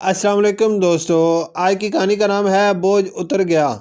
السلام علیکم دوستو، آج کی کہانی کا نام ہے بوجھ اتر گیا۔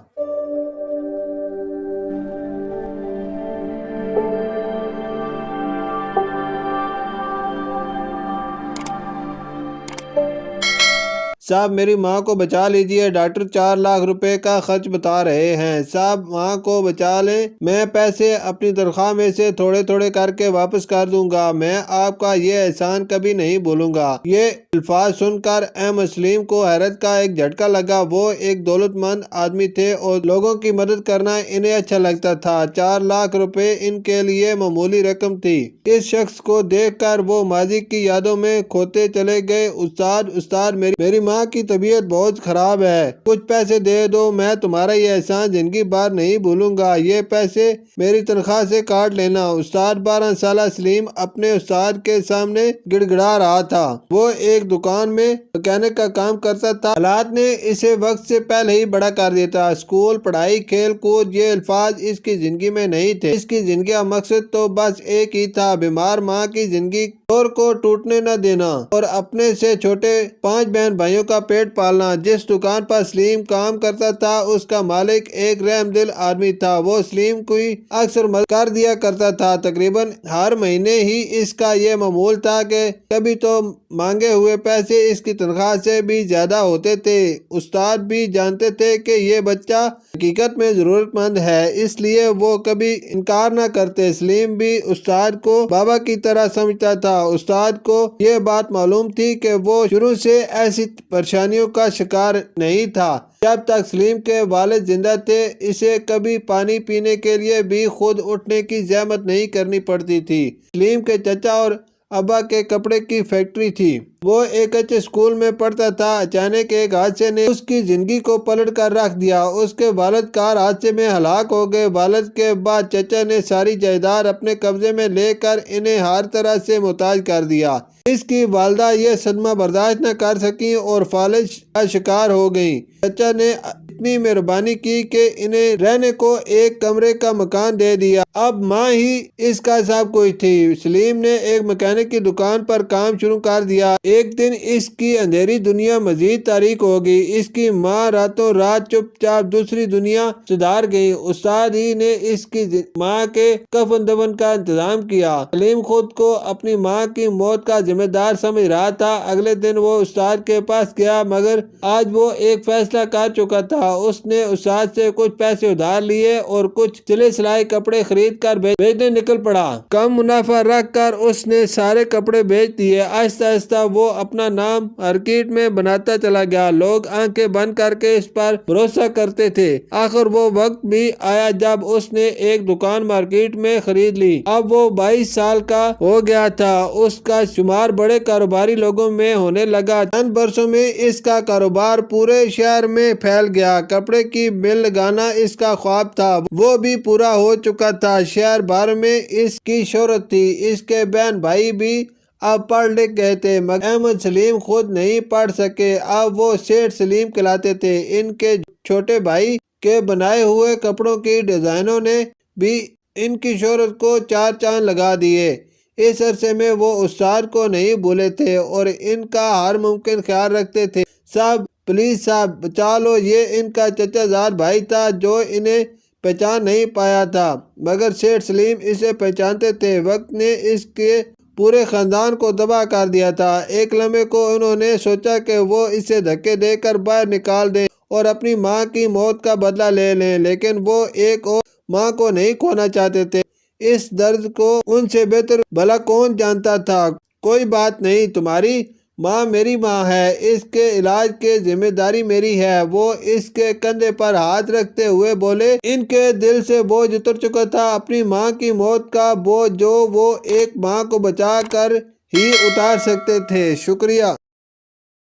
صاحب میری ماں کو بچا لیجئے، ڈاکٹر 4 لاکھ روپے کا خرچ بتا رہے ہیں۔ صاحب ماں کو بچا لیں، میں پیسے اپنی تنخواہ میں سے تھوڑے تھوڑے کر کے واپس کر دوں گا، میں آپ کا یہ احسان کبھی نہیں بھولوں گا۔ یہ الفاظ سن کر احمد سلیم کو حیرت کا ایک جھٹکا لگا۔ وہ ایک دولت مند آدمی تھے اور لوگوں کی مدد کرنا انہیں اچھا لگتا تھا۔ 4 لاکھ روپے ان کے لیے معمولی رقم تھی۔ اس شخص کو دیکھ کر وہ ماضی کی یادوں میں کھوتے چلے گئے۔ استاد میری ماں کی طبیعت بہت خراب ہے، کچھ پیسے دے دو، میں تمہارا یہ احسان زندگی بھر نہیں بھولوں گا، یہ پیسے میری تنخواہ سے کاٹ لینا۔ استاد 12 سالہ سلیم اپنے استاد کے سامنے گڑ گڑا رہا تھا۔ وہ ایک دکان میں مکینک کا کام کرتا تھا۔ حالات نے اسے وقت سے پہلے ہی بڑا کر دیا تھا۔ اسکول، پڑھائی، کھیل کود، یہ الفاظ اس کی زندگی میں نہیں تھے۔ اس کی زندگی کا مقصد تو بس ایک ہی تھا، بیمار ماں کی زندگی دور کو ٹوٹنے نہ دینا اور اپنے سے چھوٹے 5 بہن بھائیوں کا پیٹ پالنا۔ جس دکان پر سلیم کام کرتا تھا اس کا مالک ایک رحم دل آدمی تھا۔ وہ سلیم کی اکثر مدد کر دیا کرتا تھا۔ تقریباً ہر مہینے ہی اس کا یہ معمول تھا کہ کبھی تو مانگے ہوئے پیسے اس کی تنخواہ سے بھی زیادہ ہوتے تھے۔ استاد بھی جانتے تھے کہ یہ بچہ حقیقت میں ضرورت مند ہے، اس لیے وہ کبھی انکار نہ کرتے۔ سلیم بھی استاد کو بابا کی طرح سمجھتا تھا۔ استاد کو یہ بات معلوم تھی کہ وہ شروع سے ایسی پریشانیوں کا شکار نہیں تھا۔ جب تک سلیم کے والد زندہ تھے اسے کبھی پانی پینے کے لیے بھی خود اٹھنے کی زحمت نہیں کرنی پڑتی تھی۔ سلیم کے چچا اور ابا کے کپڑے کی فیکٹری تھی۔ وہ ایک اچھے اسکول میں پڑھتا تھا۔ اچانک ایک حادثے نے اس کی زندگی کو پلٹ کر رکھ دیا۔ اس کے والد کار حادثے میں ہلاک ہو گئے۔ والد کے بعد چچا نے ساری جائیداد اپنے قبضے میں لے کر انہیں ہر طرح سے محتاج کر دیا۔ اس کی والدہ یہ صدمہ برداشت نہ کر سکیں اور فالج کا شکار ہو گئیں۔ چچا نے اتنی مہربانی کی کہ انہیں رہنے کو ایک کمرے کا مکان دے دیا۔ اب ماں ہی اس کا سب کچھ تھی۔ سلیم نے ایک مکینک کی دکان پر کام شروع کر دیا۔ ایک دن اس کی اندھیری دنیا مزید تاریک ہو گئی۔ اس کی ماں راتوں رات چپ چاپ دوسری دنیا سدھار گئی۔ استاد ہی نے اس کی ماں کے کفن دفن کا انتظام کیا۔ سلیم خود کو اپنی ماں کی موت کا ذمہ دار سمجھ رہا تھا۔ اگلے دن وہ استاد کے پاس گیا، مگر آج وہ ایک فیصلہ کر چکا تھا۔ اس نے استاد سے کچھ پیسے ادھار لیے اور کچھ سلے سلائے کپڑے خرید کر بیچنے نکل پڑا۔ کم منافع رکھ کر اس نے سارے کپڑے بیچ دیے۔ آہستہ آہستہ وہ اپنا نام مارکیٹ میں بناتا چلا گیا۔ لوگ آنکھیں بند کر کے اس پر بھروسہ کرتے تھے۔ آخر وہ وقت بھی آیا جب اس نے ایک دکان مارکیٹ میں خرید لی۔ اب وہ 22 سال کا ہو گیا تھا۔ اس کا شمار بڑے کاروباری لوگوں میں ہونے لگا۔ چند برسوں میں اس کا کاروبار پورے شہر میں پھیل گیا۔ کپڑے کی مل لگانا اس کا خواب تھا، وہ بھی پورا ہو چکا تھا۔ شہر بھر میں اس کی شہرت تھی۔ اس کے بہن بھائی بھی اب پڑھ لکھ گئے تھے، مگر احمد سلیم خود نہیں پڑھ سکے۔ اب وہ سیٹھ سلیم کہلاتے تھے۔ ان کے چھوٹے بھائی کے بنائے ہوئے کپڑوں کی ڈیزائنوں نے بھی ان کی شہرت کو 4 چاند لگا دیے۔ اس عرصے میں وہ استاد کو نہیں بھولے تھے اور ان کا ہر ممکن خیال رکھتے تھے۔ صاحب پلیز صاحب بچا لو، یہ ان کا چچا زاد بھائی تھا جو انہیں پہچان نہیں پایا تھا، مگر سیٹھ سلیم اسے پہچانتے تھے۔ وقت نے اس کے پورے خاندان کو تباہ کر دیا تھا۔ ایک لمحے کو انہوں نے سوچا کہ وہ اسے دھکے دے کر باہر نکال دیں اور اپنی ماں کی موت کا بدلہ لے لیں، لیکن وہ ایک اور ماں کو نہیں کھونا چاہتے تھے۔ اس درد کو ان سے بہتر بھلا کون جانتا تھا۔ کوئی بات نہیں، تمہاری ماں میری ماں ہے، اس کے علاج کی ذمہ داری میری ہے، وہ اس کے کندھے پر ہاتھ رکھتے ہوئے بولے۔ ان کے دل سے بوجھ اتر چکا تھا، اپنی ماں کی موت کا بوجھ جو وہ ایک ماں کو بچا کر ہی اتار سکتے تھے۔ شکریہ۔